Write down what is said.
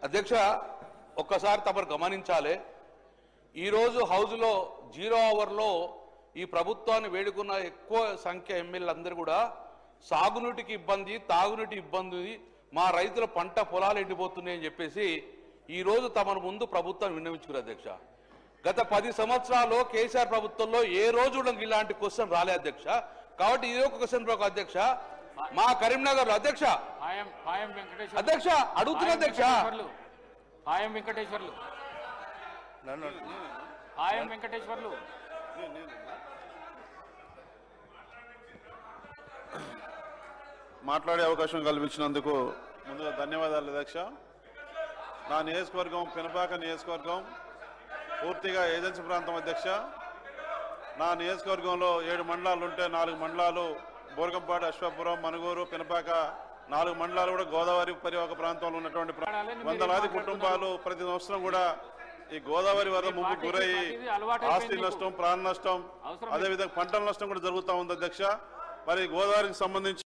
అధ్యక్ష ఒక్కసారి తమరు గమనించాలి ఈరోజు హౌస్లో 0 అవర్లో ఈ ప్రభుత్వాన్ని వేడుకున్న ఎక్కువ సంఖ్య ఎమ్మెల్యేలు అందరూ కూడా సాగునీటికి ఇబ్బంది తాగునీటి ఇబ్బంది మా రైతుల పంట పొలాలు ఎండిపోతున్నాయి అని చెప్పేసి ఈరోజు తమ ముందు ప్రభుత్వాన్ని విన్నవించుకున్నారు అధ్యక్ష గత 10 సంవత్సరాల్లో కేసీఆర్ ప్రభుత్వంలో ఏ రోజు ఇలాంటి క్వశ్చన్ రాలే అధ్యక్ష కాబట్టి ఇది ఒక క్వశ్చన్ బ్లాక్ అధ్యక్ష మా కరీంనగర్ అధ్యక్ష అధ్యక్ష అడుగుతున్నా అధ్యక్ష ఆయం వెంకటేశ్వర్లు మాట్లాడే అవకాశం కల్పించినందుకు ముందుగా ధన్యవాదాలు అధ్యక్ష నా నియోజకవర్గం పినపాక నియోజకవర్గం పూర్తిగా ఏజెన్సీ ప్రాంతం అధ్యక్ష నా నియోజకవర్గంలో 7 మండలాలు ఉంటే 4 మండలాలు బోర్గంపాడు అశ్వాపురం మనుగూరు పినపాక 4 మండలాలు కూడా గోదావరి పరివాహక ప్రాంతంలో ఉన్నటువంటి వందలాది కుటుంబాలు ప్రతి సంవత్సరం కూడా ఈ గోదావరి వరద ముంపు గురయ్యి ఆస్తి నష్టం ప్రాణ నష్టం అదేవిధంగా పంటల నష్టం కూడా జరుగుతూ ఉంది అధ్యక్ష మరి గోదావరికి సంబంధించి